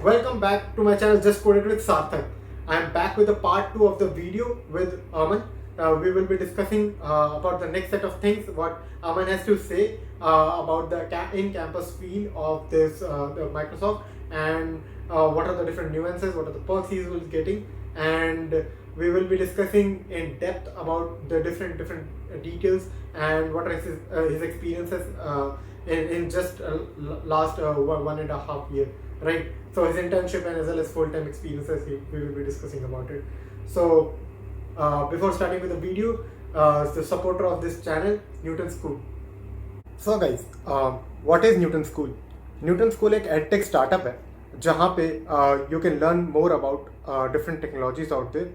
Welcome back to my channel Just Coded with Sarthak. I am back with a part 2 of the video with Aman. We will be discussing about the next set of things, what Aman has to say about the in-campus feel of this the Microsoft, and what are the different nuances, what are the perks he will getting, and we will be discussing in depth about the different details and what are his experiences in just last 1.5 year, right? So his internship and as well as full-time experiences, we will be discussing about it. So before starting with the video, the supporter of this channel, Newton School. So guys, what is Newton School? Newton School एक edtech startup है जहाँ पे you can learn more about different technologies out there.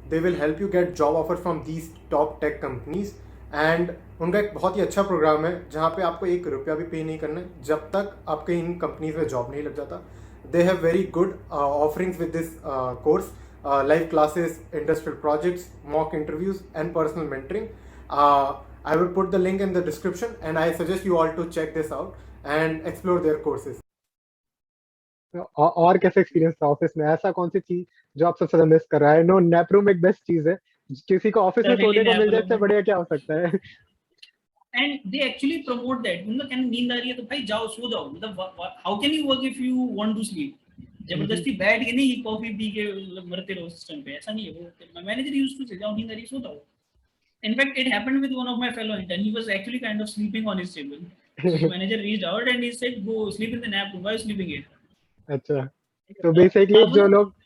They will help you get job offers from these top tech companies. And उनका एक बहुत ही अच्छा programme है जहाँ पे आपको ₹1 भी पे नहीं करना है जब तक आपके इन कंपनीज में जॉब नहीं लग जाता. They have very good offerings with this course, live classes, industrial projects, mock interviews and personal mentoring. I will put the link in the description and I suggest you all to check this out and explore their courses. और कैसे experience था office में? ऐसा कौन सी चीज जो आप सबसे ज्यादा मिस कर रहा है? नो, नैप रूम एक बेस्ट चीज है. किसी को ऑफिस में सोने को मिल जाए इससे बढ़िया क्या हो सकता है? And they actually promote that. मतलब क्या नींद आ रही है तो भाई जाओ सो जाओ. मतलब how can you work if you want to sleep? जबरदस्ती बैठ के नहीं कॉफी पी के मरते रहो सिस्टम पे, ऐसा नहीं है. वो मैनेजर यूज्ड टू से जाओ नींद आ रही है सो जाओ. In fact, it happened with one of my fellow intern. He was actually kind of sleeping on his table. So his manager reached out and he said, "Go sleep in the nap room. Why are you sleeping here?" अच्छा, तो basically जो लोग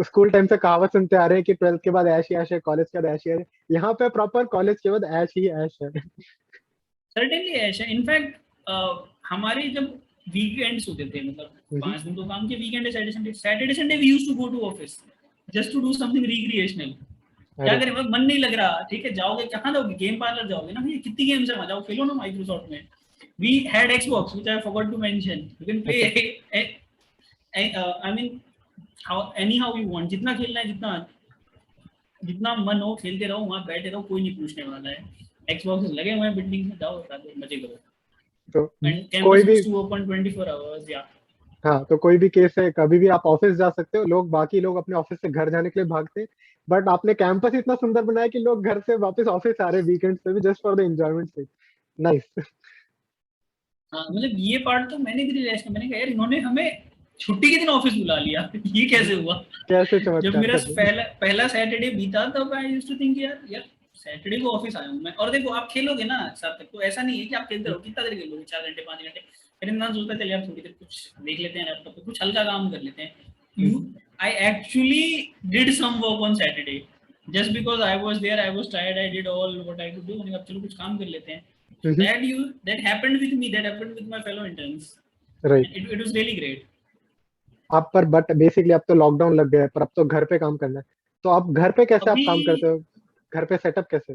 school time से कहावत सुनते आ रहे हैं कि 12th के बाद ऐश ही ऐश है, कॉलेज के बाद ऐश ही ऐश है, यहाँ पे प्रॉपर कॉलेज के बाद ऐश ही ऐश है. Certainly ऐश है. In fact, हमारे जब वीकेंड्स होते थे, मतलब 5 दिन तो काम के, weekend Saturday Sunday we used to go to office just to do something recreational. क्या करें, मन नहीं लग रहा, ठीक है, जाओगे कहाँ जाओगे? गेम पार्लर जाओगे ना भैया, कितनी गेम्स है, वहां जाओ खेलो ना माइक्रोसॉफ्ट में. We had Xbox, which I forgot to mention. You can play I mean anyhow you want. जितना खेलना है, जितना मन हो खेलते रहो, वहां बैठे रहो, कोई नहीं पूछने वाला है. Xbox लगे हुए हैं बिल्डिंग में, जाओ मजे करो. तो कोई भी ओपन 24 आवर्स. या हाँ, तो कोई भी केस है, कभी भी आप ऑफिस जा सकते हो. बाकी लोग अपने ऑफिस से घर जाने के लिए भागते हैं, बट आपने कैंपस इतना सुंदर बनाया कि लोग घर से वापस ऑफिस आ रहे हैं वीकेंड्स पे भी, जस्ट फॉर द एंजॉयमेंट से. नाइस. हाँ, मतलब ये पार्ट तो मैंने भी रियलाइज किया. मैंने कहा यार इन्होंने हमें छुट्टी के दिन ऑफिस बुला लिया. ये कैसे हुआ? कैसे जब मेरा पहला सैटरडे बीता तब आई यूज्ड टू थिंक यार सैटरडे को ऑफिस आया हूं मैं. और देखो आप खेलोगे ना साथ तक, तो ऐसा नहीं है कि आप खेलते रहो. कितना देर खेलोगे? 4 घंटे 5 घंटे. फिर इंसान सोचता है चल यार थोड़ी देर कुछ देख लेते हैं लैपटॉप पे, कुछ हल्का काम कर लेते हैं. I actually did some work on Saturday just because I was there. I was tired. I did all what I could do. मैंने कहा चलो कुछ काम कर लेते हैं. That happened with me. That happened with my fellow interns. Right. It was really great. आप पर बट बेसिकली अब तो लॉकडाउन लग गया है, पर अब तो घर पे काम करना है. तो आप घर पे कैसे आप काम करते हो? घर पे सेटअप कैसे?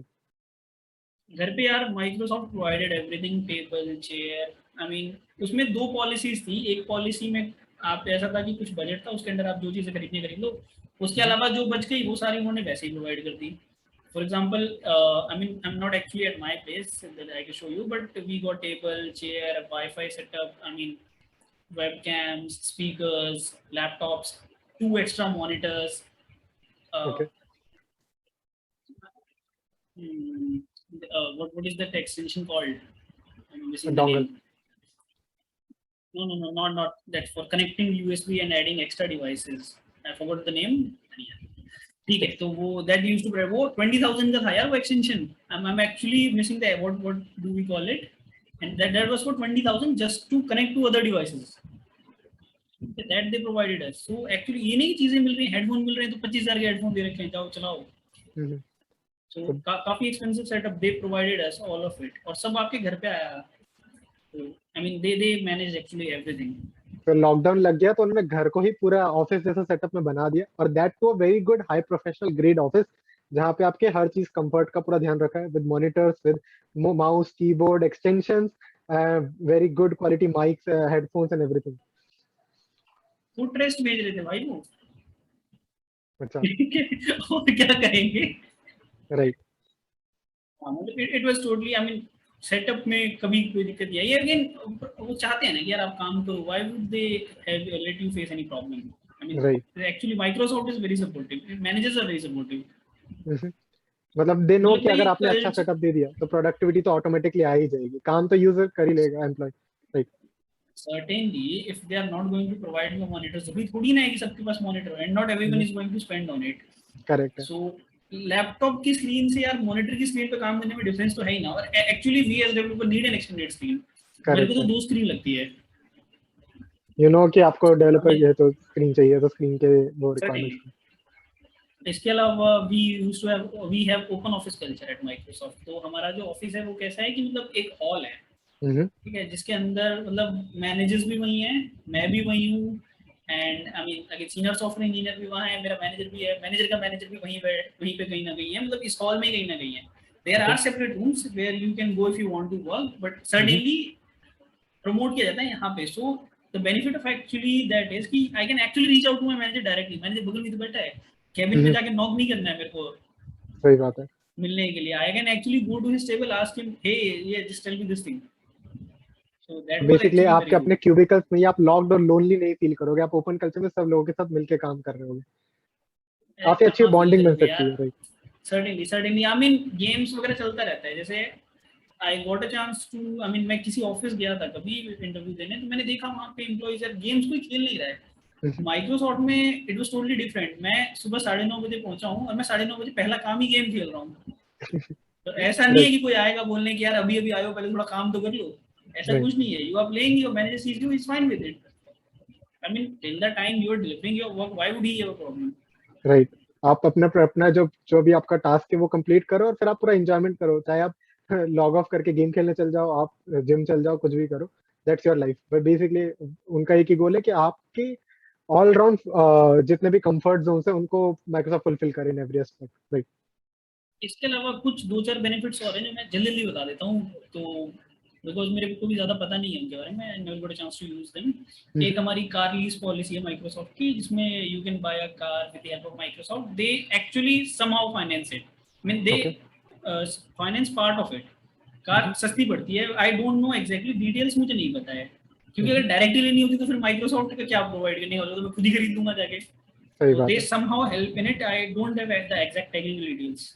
घर पे यार Microsoft provided everything, table, chair. I mean उसमें 2 पॉलिसीज थी. एक पॉलिसी में आप ऐसा था कि कुछ बजट था, उसके अंदर आप जो चीजें खरीदनी खरीद लो. उसके अलावा जो बच गई वो सारी उन्होंने वैसे ही प्रोवाइड कर दी. For example, I mean, I'm not actually at my place that I can show you, but we got table, chair, a Wi-Fi setup. I mean, webcams, speakers, laptops, 2 extra monitors. Okay. What is that extension called? I'm missing the name. No, not that. For connecting USB and adding extra devices. I forgot the name. ठीक है, तो वो that used to वो 20,000 का था यार वो extension. I'm actually missing the what do we call it? And that was for 20,000 just to connect to other devices. That they provided us. So actually ये नहीं चीजें मिल रही हैं, हेडफोन मिल रहे हैं तो 25,000 के हेडफोन दे रखे हैं, जाओ चलाओ. So काफी expensive setup. They provided us all of it. और सब आपके घर पे आया. I mean they managed actually everything. तो लॉकडाउन लग गया तो उन्होंने घर को ही पूरा ऑफिस जैसा सेटअप में बना दिया, और that to a very good high professional grade office, जहाँ पे आपके हर चीज कंफर्ट का पूरा ध्यान रखा है, with monitors, with mouse, keyboard, extensions, very good quality mics, headphones and everything. Foot rest भेज रहे थे भाई वो. अच्छा. और क्या करेंगे? Right. It was totally, I mean, setup में कभी कोई दिक्कत नहीं आई। अगेन वो चाहते हैं ना कि यार आप काम करो, why would they have let you face any problem? I mean right. Actually Microsoft is very supportive, managers are very supportive. मतलब दे नो मतलब कि भाई अगर आपने अच्छा कल्चर, सेटअप दे दिया तो प्रोडक्टिविटी तो ऑटोमेटिकली आ ही जाएगी, काम तो यूजर कर ही लेगा employee. Right. certainly if they are not going to provide you a monitor, जरूरी थोड़ी ना है कि सबके पास मॉनिटर है, and not everyone is going to spend on it. Correct है। So लैपटॉप की स्क्रीन से यार मॉनिटर की स्क्रीन पे काम करने में डिफरेंस तो है ही ना। और actually we as developer need an extended screen. मेरे को करेक्ट तो है। 2 स्क्रीन लगती है। यू नो कि आपको डेवलपर हमें है तो स्क्रीन चाहिए, तो स्क्रीन के वो certainly रिक्वायरमेंट्स। इसके अलावा we have open office culture at Microsoft. तो हमारा जो ऑफिस है वो कैसा है कि मतलब एक हॉल है, ठीक है, जिसके अंदर मतलब मैनेजर्स भी वही हैं, मैं भी वही हूँ, एंड आई मीन अगर सीनियर सॉफ्टवेयर इंजीनियर भी वहाँ है, मेरा मैनेजर भी है, मैनेजर का मैनेजर भी वहीं पे कहीं ना कहीं है, मतलब इस हॉल में कहीं ना कहीं है। There are separate rooms where you can go if you want to work, but suddenly promote किया जाता है यहाँ पे। So the benefit of actually that is कि I can actually reach out to my manager directly. Manager बगल में तो बैठा है, कैबिन में जाके नॉक नहीं करना है मेरे को सही बात है। मिलने के लिए। I can actually go to his table, ask him hey ये just tell me this thing. So that was basically actually आपके very अपने good. क्यूबिकल्स में ही आप लॉक्ड और लोनली नहीं फील करोगे, आप ओपन कल्चर में सब लोगों के साथ मिलके काम कर रहे होगे, काफी अच्छी कहाँ फील बॉन्डिंग बन करोगे सकती है। यार? Right. Certainly I mean games वगैरह चलता रहता है। जैसे I got a chance to, I mean मैं किसी ऑफिस गया था कभी इंटरव्यू देने, तो मैंने देखा वहाँ पे एम्प्लॉइज यार गेम्स कोई खेल नहीं रहा है। माइक्रोसॉफ्ट में इट वाज टोटली डिफरेंट। मैं सुबह 9:30 बजे पहुंचा हूँ और मैं 9:30 बजे पहला काम ही गेम खेल रहा हूँ। तो ऐसा नहीं है कि कोई आएगा बोलने कि यार अभी अभी आयो पहले थोड़ा काम तो कर लो, ऐसा कुछ नहीं है। You are playing, your manager sees you, is fine with it. I mean, till the time you are delivering your work, why would he have a problem? Right. आप अपना जो जो भी आपका टास्क है वो कंप्लीट करो और फिर आप पूरा एंजॉयमेंट करो, चाहे आप लॉग ऑफ करके गेम खेलने चल जाओ, आप जिम चल जाओ, कुछ भी करो, that's your life. But basically उनका एक ही गोल है कि आपकी ऑल राउंड जितने भी कंफर्ट जोन है उनको माइक्रोसॉफ्ट फुलफिल करे इन एवरी एस्पेक्ट। राइट। इसके अलावा कुछ 2-4 बेनिफिट्स और हैं जो मैं जल्दी बता देता हूँ। तो बिकॉज मेरे को भी ज़्यादा पता नहीं है उनके बारे में, I never got a chance to use them. एक हमारी कार लीज पॉलिसी है माइक्रोसॉफ्ट की, जिसमें you can buy a car with the help of Microsoft. They actually somehow finance it, I mean they finance part of it. Car सस्ती पड़ती है। I don't know exactly details, मुझे नहीं पता है, क्योंकि अगर डायरेक्टली लेनी होती तो फिर माइक्रोसॉफ्ट का क्या प्रोवाइड करने वाला, तो मैं खुद ही खरीद लूंगा जाके। सही तो बात दे है। Somehow help in it. I don't have the exact technical details.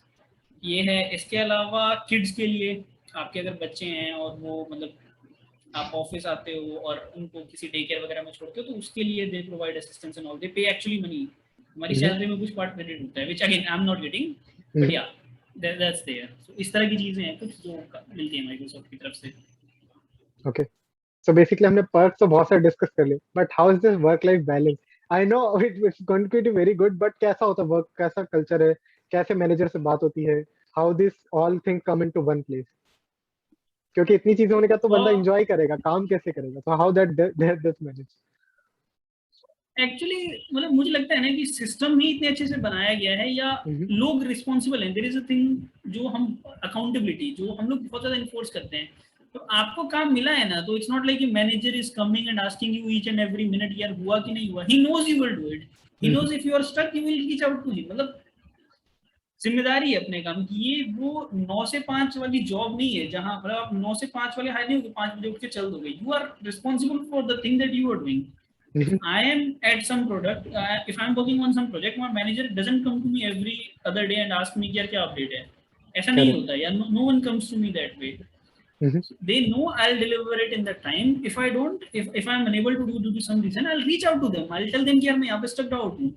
ये है। इसके अलावा किड्स के लिए, आपके अगर बच्चे हैं और वो मतलब आप ऑफिस आते हो और उनको किसी डे केयर वगैरह में छोड़ते हो, तो उसके लिए they provide assistance and all, they pay actually money. हमारी सैलरी में कुछ पार्ट क्रेडिट होता है, which again I am not getting, but या दैट्स देयर। सो इस तरह की चीजें हैं कुछ जो मिलती है माइक्रोसॉफ्ट की तरफ से। ओके, सो बेसिकली हमने पर्क्स तो बहुत सारे डिस्कस कर लिए, but how is this work life balance? I know it's going to be very good, but कैसा होता है वर्क, कैसा कल्चर है, कैसे मैनेजर से बात होती है, how this all things come into one place? क्योंकि इतनी चीजें होने का तो बंदा एंजॉय करेगा, काम कैसे करेगा? So how that this manage? Actually मतलब मुझे लगता है ना कि सिस्टम ही इतने अच्छे से बनाया गया है, या लोग रिस्पॉन्सिबल हैं। देयर इज अ थिंग जो हम अकाउंटेबिलिटी जो हम लोग बहुत ज्यादा इन्फोर्स करते हैं। तो आपको काम मिला है ना, तो it's not like manager is coming and asking you each and every minute यार हुआ कि नहीं हुआ। He knows you will do it, he knows if you are stuck you will reach out to him. मतलब जिम्मेदारी है अपने काम की। ये वो 9 से 5 वाली जॉब नहीं है जहां मतलब आप 9 से 5 वाले हायर नहीं होगे, 5 बजे उठ के चल दोगे। You are responsible for the thing that you are doing. If I am at some product, if I'm working on some project, my manager doesn't come to me every other day and ask me कि यार क्या update है। ऐसा नहीं होता यार, no one comes to me that way. They know I'll deliver it in the time. If I don't, if I'm unable to do due to some reason, I'll reach out to them. I'll tell them कि यार मैं यहाँ पे stuck out हूँ।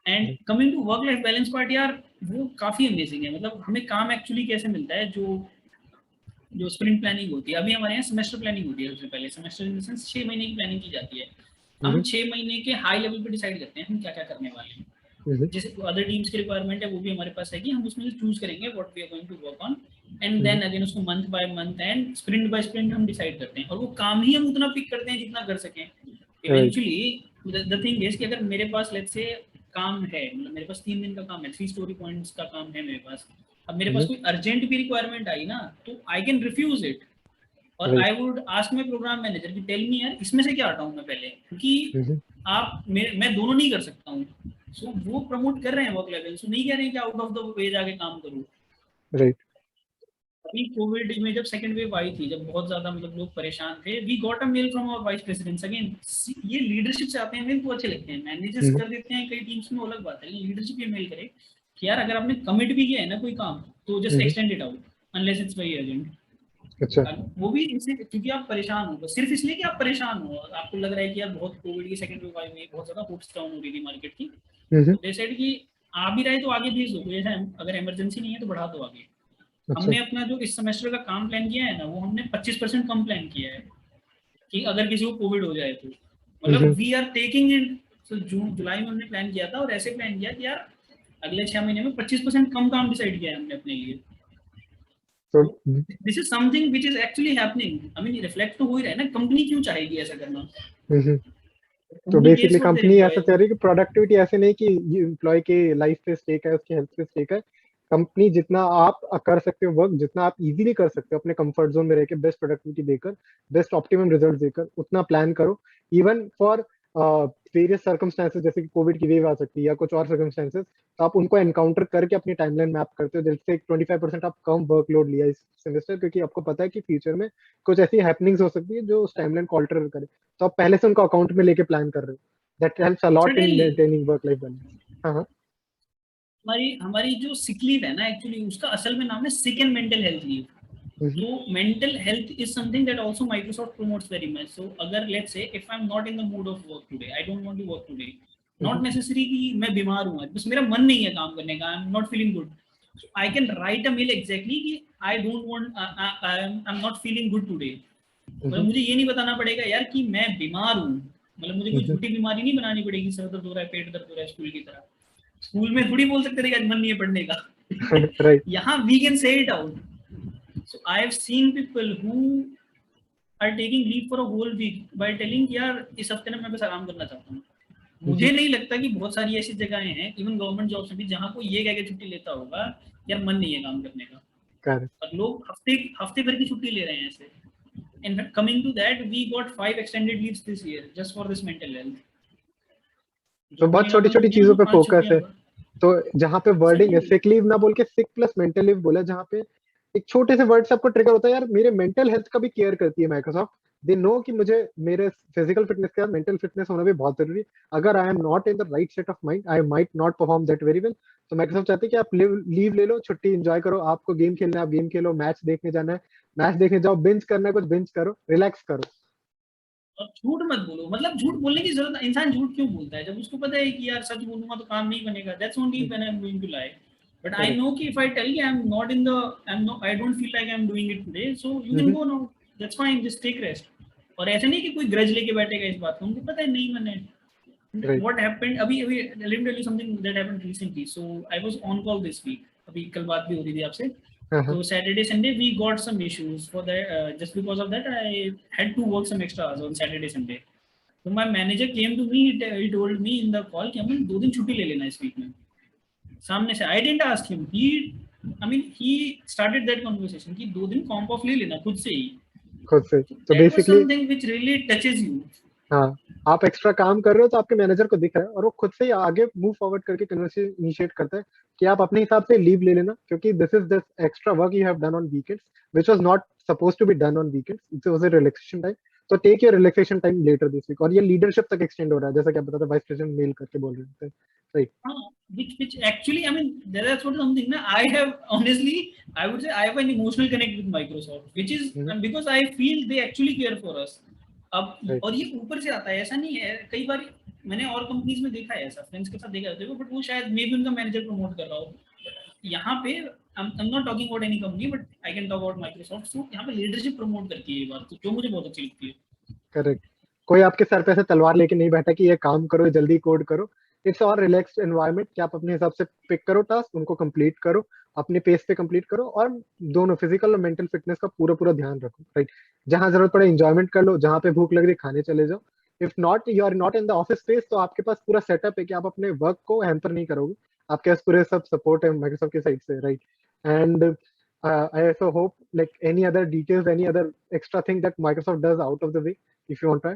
And coming to work life balance part, यार वो काफी amazing है। मतलब हमें काम एक्चुअली कैसे मिलता है, जो स्प्रिंट प्लानिंग होती है। अभी हमारे यहाँ सेमेस्टर प्लानिंग होती है। सबसे पहले सेमेस्टर इन द सेंस 6 महीने की प्लानिंग की जाती है। हम 6 महीने के हाई लेवल पे डिसाइड करते हैं हम क्या क्या करने वाले हैं। जैसे अदर टीम्स की रिक्वायरमेंट है वो भी हमारे पास है कि हम उसमें से चूज करेंगे what we are going to work on, and then again उसको month by month and sprint by sprint हम डिसाइड करते हैं। और वो काम ही हम उतना पिक करते हैं जितना कर सकें। इवेंचुअली द थिंग इज कि अगर मेरे पास लेट्स से काम है, मतलब मेरे पास 3 दिन का काम है, 3 स्टोरी पॉइंट्स का काम है मेरे पास। अब मेरे पास कोई अर्जेंट भी रिक्वायरमेंट आई ना, तो आई कैन रिफ्यूज इट और I would ask my program manager कि टेल मी यार इसमें से क्या हटाऊं मैं पहले, क्योंकि आप मैं दोनों नहीं कर सकता हूँ। सो वो प्रमोट कर रहे हैं वर्क लेवल, सो नहीं कह रहे हैं कि आउट ऑफ द वे जाके काम करूँ। राइट। अभी कोविड में जब सेकंड वेव आई थी, जब बहुत ज्यादा मतलब लोग परेशान थे, we got a mail from our vice presidents again. ये लीडरशिप से आते हैं मेल को अच्छे लगते हैं, मैनेजर्स हम्म, कर देते हैं कई टीम्स में, वो अलग बात है, लेकिन लीडरशिप ये मेल करे कि यार अगर आपने कमिट भी किया है ना कोई काम, तो just hmm, extend it out unless it's very urgent. अच्छा। वो भी इसलिए क्योंकि आप परेशान हो, बस सिर्फ इसलिए कि आप परेशान हो और आपको लग रहा है कि यार बहुत कोविड की सेकंड वेव आई हुई है, बहुत ज्यादा होप्स डाउन हो रही थी मार्केट की, हम्म, तो दे सेड कि आ भी रहे तो आगे भेज दो, कोई ऐसा अगर इमरजेंसी नहीं है तो बढ़ा दो आगे। अच्छा। हमने अपना जो इस सेमेस्टर का काम प्लान किया है ना, वो हमने 25% कम प्लान किया है कि अगर किसी को कोविड हो जाए तो, मतलब हम्म, वी आर टेकिंग इन। तो जून जुलाई में हमने प्लान किया था और ऐसे प्लान किया कि यार अगले 6 महीने में 25% कम काम डिसाइड किया है हमने अपने लिए। तो तो this is something which is actually happening, I mean reflect तो हो ही रहा है ना, कंपनी क्यों चाहेगी ऐसा करना, हम्म, तो company cares basically for their company ऐसा चाह एम्प्लॉयज। रही है कि प्रोडक्टिविटी ऐसे नहीं कि एम्प्लॉय के लाइफ पे स्टेक है, उसके हेल्थ पे स्टेक है। कंपनी जितना आप कर सकते हो वर्क, जितना आप इजीली कर सकते हो अपने कंफर्ट जोन में रह के बेस्ट प्रोडक्टिविटी देकर, बेस्ट ऑप्टिमम रिजल्ट देकर, उतना प्लान करो। इवन फॉर वेरियस सर्कमस्टेंसेस, जैसे कि कोविड की वेव आ सकती है या कुछ और सर्कमस्टेंसेस, तो आप उनको एनकाउंटर करके अपनी टाइमलाइन मैप करते हो, जैसे 25% आप कम वर्कलोड लिया इस सेमेस्टर, क्योंकि आपको पता है कि फ्यूचर में कुछ ऐसी हैपनिंग्स हो सकती है जो उस टाइमलाइन को ऑल्टर करे। तो आप पहले से उनको अकाउंट में लेके प्लान कर रहे हो। That helps a lot in certainly maintaining work life balance. हाँ, हाँ। हमारी हमारी जो सिक लीव है ना, एक्चुअली उसका असल में नाम है sick and mental health leave. Hmm, तो mental health is something that also Microsoft promotes very much. So अगर let's say if I am not in the mood of work today, I don't want to work today, not hmm, necessary कि मैं बीमार हूं आज, बस मेरा मन नहीं है काम करने का, I am not feeling good, so I can write a mail exactly कि I don't want, I am not feeling good today. मतलब हम्म, मुझे ये नहीं बताना पड़ेगा यार कि मैं बीमार हूँ, मतलब मुझे कोई हम्म, झूठी बीमारी नहीं बनानी पड़ेगी, सर दर्द हो रहा है, पेट दर्द हो रहा है, स्कूल की तरह। स्कूल में थोड़ी बोल सकते थे कि आज मन नहीं है पढ़ने का। राइट। यहाँ we can say it out. So I have seen people who are taking leave for a whole week by telling कि यार इस हफ्ते ना मैं बस आराम करना चाहता हूँ। मुझे नहीं लगता कि बहुत सारी ऐसी जगहें हैं इवन गवर्नमेंट जॉब्स में भी जहाँ कोई ये कह के छुट्टी लेता होगा यार मन नहीं है काम करने का, करेक्ट। और लोग हफ्ते हफ्ते भर की छुट्टी ले रहे हैं ऐसे। In fact, coming to that, we got 5 extended leaves this year just for this mental health. तो जो भी बहुत जगह छोटी अपन छोटी रुके हैं चीजों वो पे 5 छुट्टियां। फोकस है। तो जहाँ पे वर्डिंग है Certainly. सिक लीव ना बोल के सिक प्लस मेंटल लीव बोला, जहाँ पे एक छोटे से वर्ड से आपको ट्रिगर होता है, यार मेरे मेंटल हेल्थ का भी केयर करती है माइक्रोसॉफ्ट। दे नो कि मुझे मेरे फिजिकल फिटनेस के साथ मेंटल फिटनेस होना भी बहुत जरूरी है। अगर आई am not in the right set of mind, I might not perform that very well. तो माइक्रोसॉफ्ट चाहती है कि आप लीव ले लो, छुट्टी एंजॉय करो, आपको गेम खेलना है आप गेम खेलो, मैच देखने जाना है मैच देखने जाओ, बिंज करना है कुछ बिंज करो, रिलैक्स करो। और झूठ मत बोलो, मतलब झूठ बोलने की जरूरत, इंसान झूठ क्यों बोलता है जब उसको पता है कि यार सच बोलूंगा तो काम नहीं बनेगा, that's only when I am going to lie. But I correct. Know कि if I tell you I am not in the, I am no, I don't feel like I am doing it today, so you can go now, that's fine, just take rest. और ऐसे नहीं कि कोई grudge लेके बैठेगा इस बात को, उनको पता है नहीं मैंने। राइट। What happened अभी अभी let me tell you something that happened recently. So I was on call this week, अभी कल बात भी हो रही थी आपसे। हाँ, हाँ, तो Saturday Sunday we got some issues for that, just because of that I had to work some extra hours on Saturday Sunday. So my manager came to me, he told me in the call कि हमें 2 दिन छुट्टी ले लेना इस week में, सामने से। I didn't ask him, he, I mean he started that conversation कि 2 दिन कॉम्प ऑफ ले लेना खुद से ही। खुद से। So तो that was basically something which really touches you. हाँ, आप एक्स्ट्रा काम कर रहे हो तो आपके मैनेजर को दिख रहा है और वो खुद से ही आगे मूव फॉरवर्ड करके कन्वर्सेशन इनिशिएट करता है कि आप अपने हिसाब से लीव ले लेना, क्योंकि this is this extra work you have done on weekends which was not supposed to be done on weekends, it was a relaxation time. तो take your relaxation time later this week. और ये leadership तक extend हो रहा है, जैसा कि आप बता रहे वाइस प्रेसिडेंट मेल करके बोल रहे थे। Right. Which actually, I mean, that's what something na, I have honestly, I would say I have an emotional connect with Microsoft, which is because I feel they actually care for us. अब right. और ये ऊपर से आता है, ऐसा नहीं है, कई बार मैंने और कंपनीज में देखा है ऐसा, फ्रेंड्स के साथ देखा है, बट वो शायद मे भी उनका मैनेजर प्रमोट कर रहा हो। यहाँ पे I'm not talking about any company, but I can talk about Microsoft. So यहाँ पे लीडरशिप प्रमोट करती है ये बात, तो जो मुझे बहुत अच्छी लगती है। करेक्ट। कोई आपके सर पे ऐसे तलवार लेके नहीं बैठा कि ये काम करो जल्दी कोड करो। इट्स और रिलैक्स्ड एनवायरनमेंट कि आप अपने हिसाब से पिक करो टास्क, उनको कंप्लीट करो, अपने पेस पे कंप्लीट करो, और दोनों फिजिकल और मेंटल फिटनेस का पूरा पूरा ध्यान रखो। राइट। जहां जरूरत पड़े एंजॉयमेंट कर लो, जहां पे भूख लग रही है खाने चले जाओ। If not you are not in the office space, तो आपके पास पूरा सेटअप है कि आप अपने वर्क को हैम्पर नहीं करोगे। आपके पास पूरे सब सपोर्ट है माइक्रोसॉफ्ट की साइड से। Right. And I also hope like any other details, any other extra thing that Microsoft does out of the way, if you want to.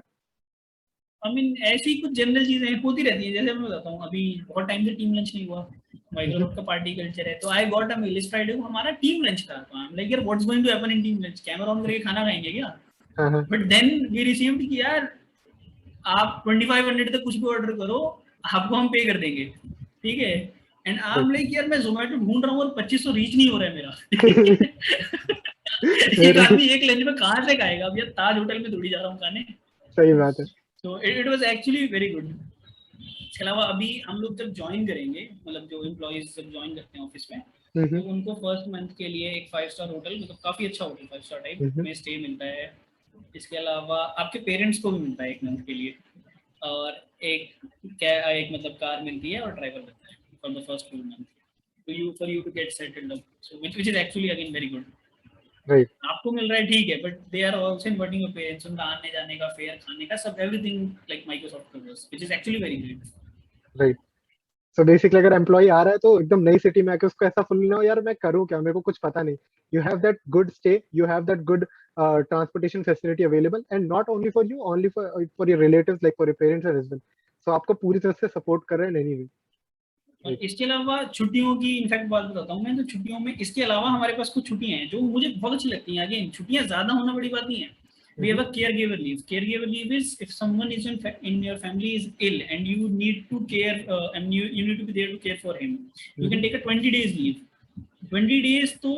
I mean ऐसी कुछ जनरल चीजें होती रहती हैं, जैसे मैं बताता हूँ अभी बहुत टाइम से टीम लंच नहीं हुआ, माइक्रोसॉफ्ट का पार्टी कल्चर है, तो आई गॉट अ मेल इस फ्राइडे को हमारा टीम लंच था, तो आई एम लाइक यार what's going to happen in team lunch, camera on करके खाना खाएंगे क्या? हाँ हाँ बट देन वी रिसीव्ड कि यार आप 2500 तक कुछ भी ऑर्डर करो, आपको हम पे कर देंगे, ठीक है। एंड आई एम लाइक यार मैं जोमेटो ढूंढ रहा हूँ और 2500 रीच नहीं हो रहा है मेरा। एक आदमी एक लंच में कहाँ से खाएगा? अब यार ताज होटल में थोड़ी जा रहा हूँ खाने। सही बात है। तो it was actually very good. इसके अलावा अभी हम लोग जब ज्वाइन करेंगे, मतलब जो एम्प्लॉइज जब ज्वाइन करते हैं ऑफिस में, तो उनको फर्स्ट मंथ के लिए एक 5 स्टार होटल, मतलब काफी अच्छा होटल 5 स्टार टाइप में स्टे मिलता है। इसके अलावा आपके पेरेंट्स को भी मिलता है 1 मंथ के लिए, और एक मतलब कार मिलती है और ड्राइवर मिलता है for the first 2 month for you to get settled up, so which is actually again very good. Right आपको मिल रहा है ठीक है, but they are also inverting your parents, उनका आने जाने का फेयर, खाने का सब, everything like Microsoft covers, which is actually very great. Right. So basically अगर एम्प्लॉय आ रहा है तो एकदम नई सिटी में आके उसको ऐसा फील ना हो यार मैं करूँ क्या, मेरे को कुछ पता नहीं। You have that good stay, you have that good transportation facility available, and not only for you, only for your relatives, like for your parents as well. So आपको पूरी तरह से सपोर्ट कर रहे हैं एनी वे। और इसके अलावा छुट्टियों की इनफैक्ट बात बताता हूँ मैं, तो छुट्टियों में इसके अलावा हमारे पास कुछ छुट्टियां हैं जो मुझे बहुत अच्छी लगती हैं। अगेन छुट्टियां ज्यादा होना बड़ी बात नहीं है। We have a caregiver leave. Caregiver leave is if someone is in your family is ill and you need to care and you need to be there to care for him. You can take a 20 days leave. 20 days तो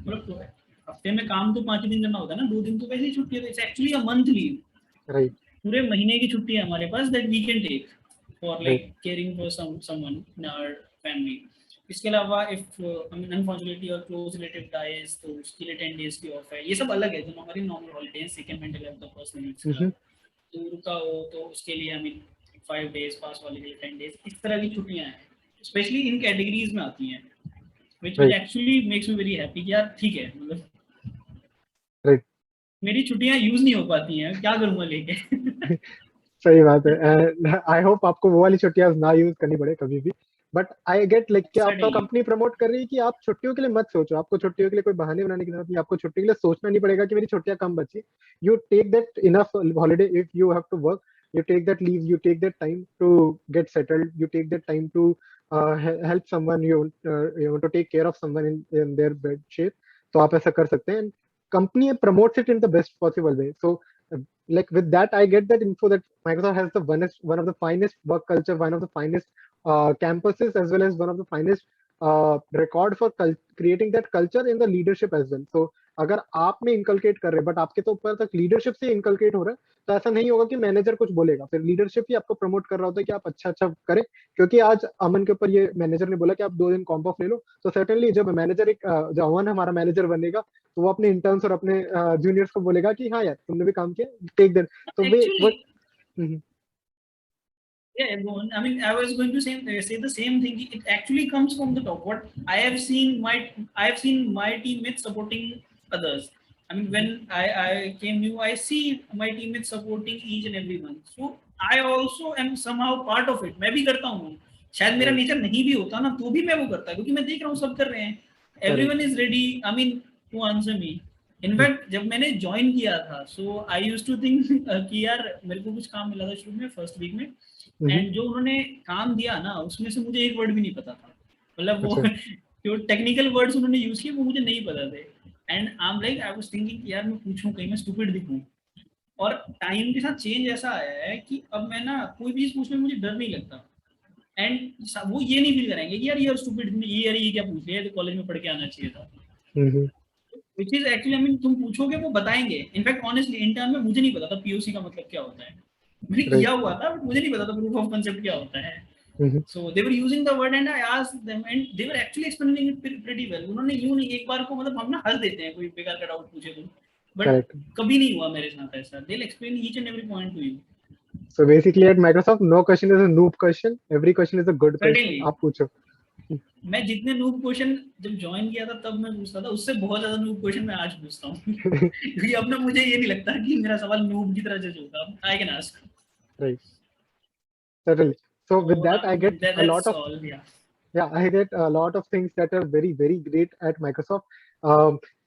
मतलब हफ्ते में काम तो 5 दिन करना होता है ना, 2 दिन तो वैसे ही छुट्टी है, it's actually a month leave. Right पूरे महीने की छुट्टी है हमारे पास that we can take for like caring for someone in our family. इसके अलावा इफ अनफॉर्चुनेटली और क्लोज रिलेटिव डाइज तो उसके लिए 10 डेज की ऑफ है। ये सब अलग है जो हमारी नॉर्मल हॉलीडे है, सेकंड मेंटल हेल्थ और पर्सनल नीड्स का। दूर का हो तो उसके लिए आई मीन 5 डेज, पास वाले के लिए 10 डेज, इस तरह की छुट्टियां हैं, स्पेशली इन कैटेगरीज में आती हैं, which actually makes me very happy कि यार ठीक है, मतलब राइट मेरी छुट्टियां यूज नहीं हो पाती हैं, क्या करूंगा लेके। सही बात है। आई होप आपको वो वाली छुट्टियां ना यूज करनी पड़े कभी भी। बट आई गेट लाइक कि आपका कंपनी प्रमोट कर रही है कि आप छुट्टियों के लिए मत सोचो, आपको छुट्टियों के लिए कोई बहाने बनाने की जरूरत नहीं, आपको छुट्टी के लिए सोचना नहीं पड़ेगा कि मेरी छुट्टियां कम बची। You take that enough holiday if you have to work, you take that leave, you take that time to get settled, you take that time to help someone, you want to take care of someone in their bed shape, तो आप ऐसा कर सकते हैं। company promotes it in the best possible way. So like with that I get that info that Microsoft has one of the finest work culture, one of the finest campuses, as well as one of the finest record for creating that culture in the leadership as well. So अगर आप में inculcate कर रहे हैं but आपके तो ऊपर तक लीडरशिप से इनकलकेट हो रहा है, तो ऐसा नहीं होगा कि मैनेजर कुछ बोलेगा, फिर लीडरशिप ही आपको प्रमोट कर रहा होता है कि आप अच्छा अच्छा करें। क्योंकि आज अमन के ऊपर ये मैनेजर ने बोला कि आप 2 दिन कॉम्प ऑफ ले लो, तो सर्टेनली जब मैनेजर जब अमन हमारा मैनेजर बनेगा तो वो अपने इंटर्न्स और अपने जूनियर्स को बोलेगा कि हाँ यार तुमने भी काम किया, टेक दैट। तो वे Yeah, I mean, I was going to say the same thing. It actually comes from the top. What I have seen my teammates supporting others. I mean, when I came new, I see my teammates supporting each and every one. So I also am somehow part of it. मैं भी करता हूँ। शायद मेरा nature नहीं भी होता ना तो भी मैं वो करता क्योंकि मैं देख रहा हूँ सब कर रहे हैं। Everyone is ready. I mean, to answer me. In fact जब मैंने ज्वाइन किया था सो आई यूज्ड टू थिंक कि यार मेरे को कुछ काम मिला था शुरू में फर्स्ट वीक में, एंड जो उन्होंने काम दिया ना उसमें से मुझे एक वर्ड भी नहीं पता था, मतलब वो जो टेक्निकल वर्ड्स उन्होंने यूज किए वो मुझे नहीं पता थे। And I am like I was thinking कि यार मैं पूछूं कहीं मैं स्टूपिड दिखूं, और टाइम के साथ चेंज ऐसा आया है कि अब मैं ना कोई भी चीज पूछने में मुझे डर नहीं लगता, एंड वो ये नहीं फील कराएंगे कि यार ये स्टूपिड, ये क्या पूछ लिया, तो कॉलेज में पढ़ के आना चाहिए था। Which is actually, I mean, तुम पूछोगे वो बताएंगे। इनफैक्ट ऑनेस्टली इंटर्न में मुझे नहीं पता था पीओसी का मतलब क्या होता है, मैंने किया हुआ था बट मुझे नहीं पता था प्रूफ ऑफ कांसेप्ट क्या होता है। So they were using the word and I asked them and they were actually explaining it pretty well. उन्होंने यूं नहीं एक बार को, मतलब हम ना हंस देते हैं कोई बेकार का डाउट पूछे तो, बट कभी नहीं हुआ मेरे साथ ऐसा। They'll explain each and every point to you. So basically at Microsoft no question is a noob question, every question is a good question. आप पूछो। मैं जितने नूब क्वेश्चन जब ज्वाइन किया था तब मैं पूछता था, उससे बहुत ज्यादा नूब क्वेश्चन मैं आज पूछता हूँ क्योंकि अब ना मुझे ये नहीं लगता कि मेरा सवाल नूब की तरह जज होगा। I can ask. Right, certainly. So with that I get a lot of I get a lot of things that are very very great at Microsoft.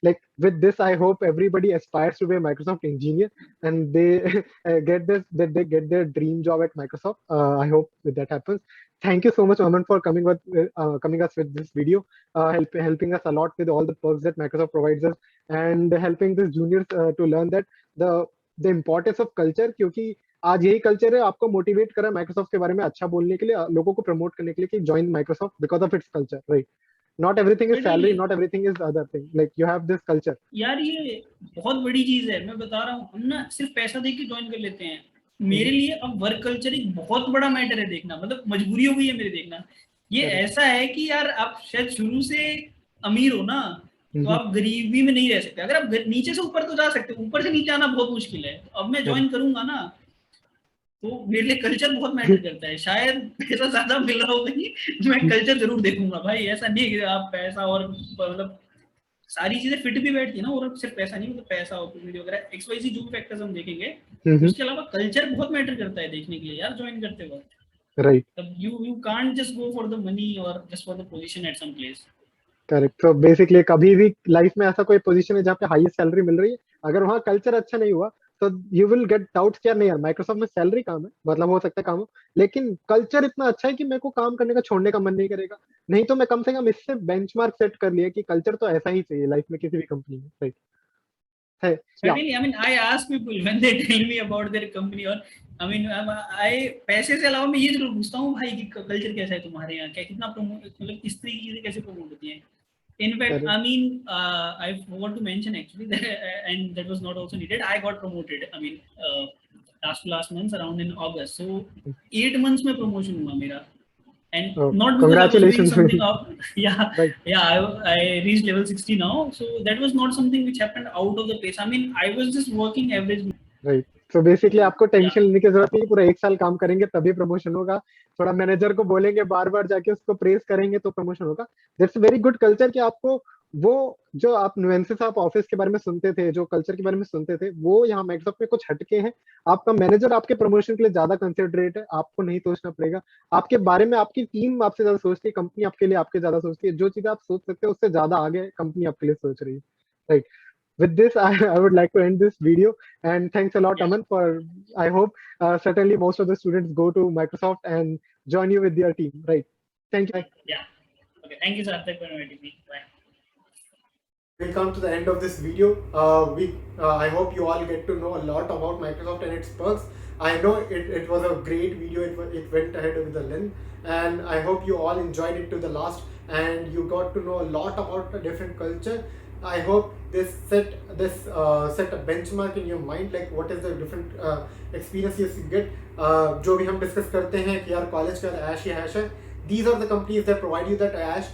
Like with this, I hope everybody aspires to be a Microsoft engineer and they they get their dream job at Microsoft. I hope that happens. Thank you so much, Aman, for coming us with this video, helping us a lot with all the perks that Microsoft provides us, and helping these juniors to learn that the the importance of culture, क्योंकि आज यही culture है आपको motivate करा Microsoft के बारे में अच्छा बोलने के लिए, लोगों को प्रमोट करने के लिए कि join Microsoft because of its culture, right? Not everything is salary, Certainly. Not everything is other thing, like you have this culture. यार ये बहुत बड़ी चीज है, मैं बता रहा हूँ, हम ना सिर्फ पैसा दे के ज्वाइन कर लेते हैं. मेरे लिए अब वर्क कल्चर एक बहुत बड़ा मैटर है देखना, मतलब मजबूरी हो गई है मेरी देखना. ये Correct. ऐसा है कि यार आप शायद शुरू से अमीर हो ना, तो आप गरीबी में नहीं रह सकते. अगर आप नीचे से ऊपर तो जा सकते हो, ऊपर से नीचे आना बहुत मुश्किल है. तो अब मैं ज्वाइन करूंगा ना, तो मेरे लिए कल्चर बहुत मैटर करता है. शायद पैसा ज्यादा मिल रहा होगा नहीं, मैं कल्चर जरूर देखूंगा भाई. ऐसा नहीं कि आप पैसा और मतलब सारी चीजें फिट भी बैठती है ना, और सिर्फ पैसा नहीं, मतलब पैसा अपॉर्चुनिटी वगैरह XYZ जो भी फैक्टर्स हम देखेंगे, उसके अलावा कल्चर बहुत मैटर करता है देखने के लिए यार ज्वाइन करते वक्त. राइट. तब you can't just go for the money or just for the position at some place. Correct. तो बेसिकली कभी भी लाइफ में ऐसा कोई पोजीशन है जहाँ पे हाईएस्ट सैलरी मिल रही है, अगर वहाँ कल्चर अच्छा नहीं हुआ तो यू विल गेट डाउट्स कि यार नहीं यार माइक्रोसॉफ्ट में सैलरी कम है, मतलब हो सकता है काम हो, लेकिन कल्चर इतना अच्छा है कि मेरे को काम करने का छोड़ने का मन नहीं करेगा. नहीं तो मैं कम से कम इससे बेंचमार्क सेट कर लिया कि कल्चर तो ऐसा ही चाहिए लाइफ में किसी भी कंपनी में, राइट? है या Certainly, I mean, I ask people when they tell me about their company, or I mean, I पैसे से अलावा मैं ये जरूर पूछता हूँ भाई कि कल्चर कैसा है तुम्हारे यहाँ, क्या कितना प्रमोट, मतलब इस तरीके की चीजें कैसे प्रमोट होती हैं. In fact, Correct. I mean, I forgot to mention actually that, and that was not also needed. I got promoted. I mean, last month around in August. So 8 months में promotion हुआ मेरा, and Oh, not because I was doing congratulations. something up. Yeah, Right. yeah. I reached level 60 now. So that was not something which happened out of the place. I mean, I was just working average. Right. So basically आपको tension लेने की जरूरत नहीं, पूरा 1 साल काम करेंगे तभी प्रमोशन होगा. थोड़ा मैनेजर को बोलेंगे, बार बार जाके उसको प्रेस करेंगे तो प्रमोशन होगा. दैट्स वेरी गुड कल्चर कि आपको वो जो आप नुएंसेस आप ऑफिस के बारे में सुनते थे, जो कल्चर के बारे में सुनते थे, वो यहाँ माइक्रोसॉफ्ट में कुछ हटके हैं. आपका मैनेजर आपके प्रमोशन के लिए ज्यादा कंसिडरेट है, आपको नहीं सोचना पड़ेगा. आपके बारे में आपकी टीम आपसे ज्यादा सोचती है, कंपनी आपके लिए आपके ज्यादा सोचती है. जो चीजें आप सोच सकते हो उससे ज्यादा आगे कंपनी आपके लिए सोच रही है, right? With this, I would like to end this video, and thanks a lot, Yeah. Aman. I hope certainly most of the students go to Microsoft and join you with their team, right? Thank you. Yeah. Okay. Thank you, Sarthak, for inviting me. Bye. We come to the end of this video. I hope you all get to know a lot about Microsoft and its perks. I know it was a great video. It went ahead with the length, and I hope you all enjoyed it to the last, and you got to know a lot about a different culture. I hope this set a benchmark in your mind, like what is the different experiences you get. जो भी हम discuss करते हैं कि यार college का ऐश ही ऐश है. These are the companies that provide you that ash,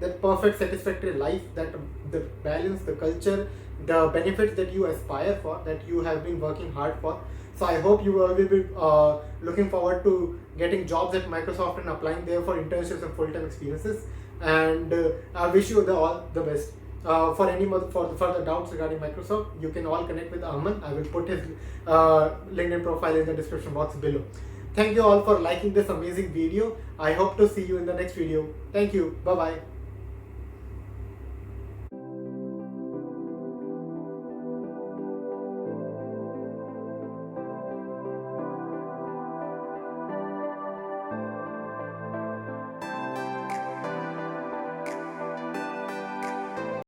that perfect satisfactory life, that the balance, the culture, the benefits that you aspire for, that you have been working hard for. So I hope you will be looking forward to getting jobs at Microsoft and applying there for internships and full-time experiences. And I wish you all the best. For any further doubts regarding Microsoft, you can all connect with Aman. I will put his LinkedIn profile in the description box below. Thank you all for liking this amazing video. I hope to see you in the next video. Thank you. Bye bye.